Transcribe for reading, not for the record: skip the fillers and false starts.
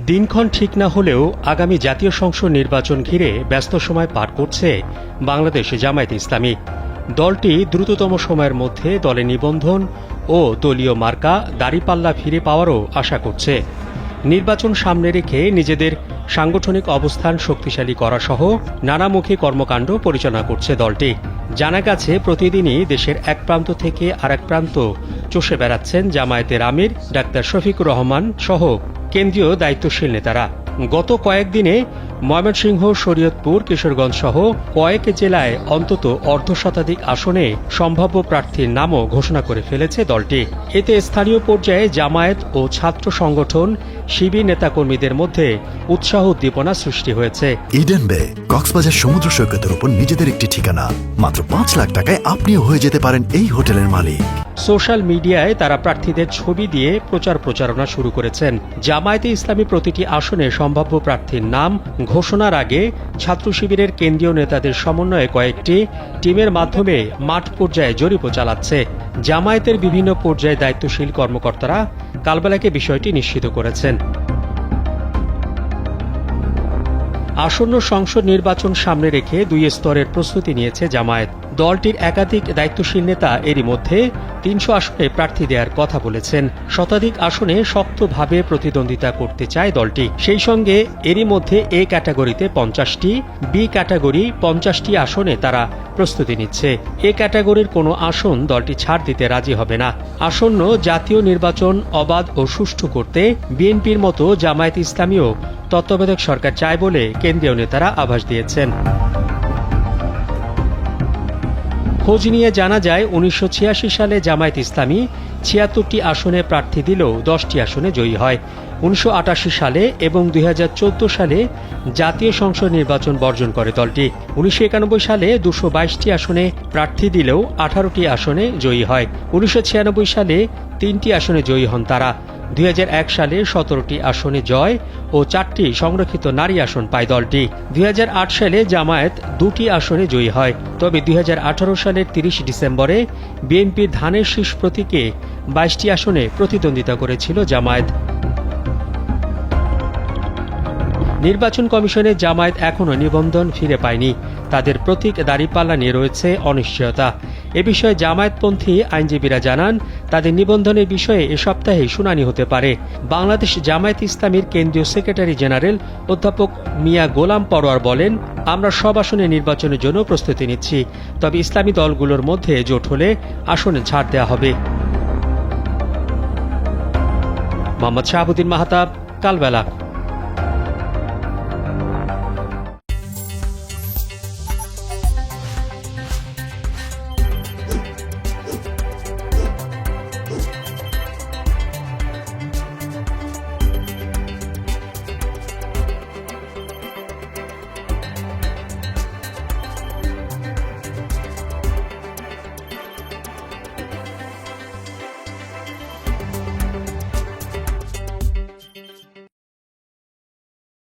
দিনক্ষণ ঠিক না হলেও আগামী জাতীয় সংসদ নির্বাচন ঘিরে ব্যস্ত সময় পার করছে বাংলাদেশ জামায়াতে ইসলামী। দলটি দ্রুততম সময়ের মধ্যে দলে নিবন্ধন ও দলীয় মার্কা দাঁড়িপাল্লা ফিরে পাওয়ারও আশা করছে। নির্বাচন সামনে রেখে নিজেদের সাংগঠনিক অবস্থান শক্তিশালী করা সহ নানামুখী কর্মকাণ্ড পরিচালনা করছে দলটি। জানা গেছে প্রতিদিনই দেশের এক প্রান্ত থেকে আরেক প্রান্ত চষে বেড়াচ্ছেন জামায়াতের আমির ডাক্তার শফিকুর রহমান সহ কেন্দ্রীয় দায়িত্বশীল নেতারা। গত কয়েকদিনে ময়মনসিংহ, শরীয়তপুর, কিশোরগঞ্জ সহ কয়েক জেলায় অন্তত অর্ধশতাধিক আসনে সম্ভাব্য প্রার্থীর নামও ঘোষণা করে ফেলেছে দলটি। এতে স্থানীয় পর্যায়ে জামায়াত ও ছাত্র সংগঠন, শিবির নেতাকর্মীদের মধ্যে উৎসাহ উদ্দীপনা সৃষ্টি হয়েছে। ইডেন বে কক্সবাজার সমুদ্র সৈকতের উপর নিজেদের একটি ঠিকানা। মাত্র ৫ লাখ টাকায় আপনিও হয়ে যেতে পারেন এই হোটেলের মালিক। সোশ্যাল মিডিয়ায় তারা প্রার্থীদের ছবি দিয়ে প্রচারণা শুরু করেছেন। জামায়াতে ইসলামী প্রতিটি আসনে সম্ভাব্য প্রার্থীর নাম ঘোষণার আগে ছাত্র শিবিরের কেন্দ্রীয় নেতাদের সমন্বয়ে কয়েকটি টিমের মাধ্যমে মাঠ পর্যায়ে জরিপও চালাচ্ছে। জামায়াতের বিভিন্ন পর্যায়ে দায়িত্বশীল কর্মকর্তারা কালবেলাকে বিষয়টি নিশ্চিত করেছেন। আসন্ন সংসদ নির্বাচন সামনে রেখে দুই স্তরের প্রস্তুতি নিয়েছে জামায়াত। দলটির একাধিক দায়িত্বশীল নেতা এরই মধ্যে ৩০০ আসনে প্রার্থী দেওয়ার কথা বলেছেন। শতাধিক আসনে শক্তভাবে প্রতিদ্বন্দ্বিতা করতে চায় দলটি। সেই সঙ্গে এরই মধ্যে এ ক্যাটাগরিতে ৫০টি, বি ক্যাটাগরি ৫০টি আসনে তারা প্রস্তুতি নিচ্ছে। এ ক্যাটাগরির কোনো আসন দলটি ছাড় দিতে রাজি হবে না। আসন্ন জাতীয় নির্বাচন অবাধ ও সুষ্ঠু করতে বিএনপির মতো জামায়াত ইসলামীও তত্ত্বাবধায়ক সরকার চায় বলে কেন্দ্রীয় নেতারা আভাস দিয়েছেন। খোঁজ নিয়ে জানা যায় ১৯৮৬ সালে জামায়াত ইসলামী ৭৬টি আসনে প্রার্থী দিলেও ১০টি আসনে জয়ী হয়। ১৯৮৮ সালে এবং ২০১৪ সালে জাতীয় সংসদ নির্বাচন বর্জন করে দলটি। ১৯৯১ সালে ২২২টি আসনে প্রার্থী দিলেও ১৮টি আসনে জয়ী হয়। ১৯৯৬ সালে ৩টি আসনে জয়ী হন তারা। ২০০১ সালে ১৭টি আসনে জয় ও ৪টি সংরক্ষিত নারী আসন পায় দলটি। ২০০৮ সালে জামায়াত ২টি আসনে জয়ী হয়। তবে ২০১৮ সালের ৩০ ডিসেম্বরে বিএনপির ধানের শীষ প্রতীকে ২২টি আসনে প্রতিদ্বন্দ্বিতা করেছিল জামায়াত। নির্বাচন কমিশনে জামায়াত এখনও নিবন্ধন ফিরে পায়নি। তাদের প্রতীক দাঁড়িপাল্লা নিয়ে রয়েছে অনিশ্চয়তা। এ বিষয়ে জামায়াতপন্থী আইনজীবীরা জানান, তাদের নিবন্ধনের বিষয়ে এ সপ্তাহে শুনানি হতে পারে। বাংলাদেশ জামায়াত ইসলামীর কেন্দ্রীয় সেক্রেটারি জেনারেল অধ্যাপক মিয়া গোলাম পরোয়ার বলেন, আমরা সব আসনে নির্বাচনের জন্য প্রস্তুতি নিচ্ছি। তবে ইসলামী দলগুলোর মধ্যে জোট হলে আসনে ছাড় দেওয়া হবে। মোহাম্মদ শাহাবুদ্দিন মাহতাব, কালবেলা।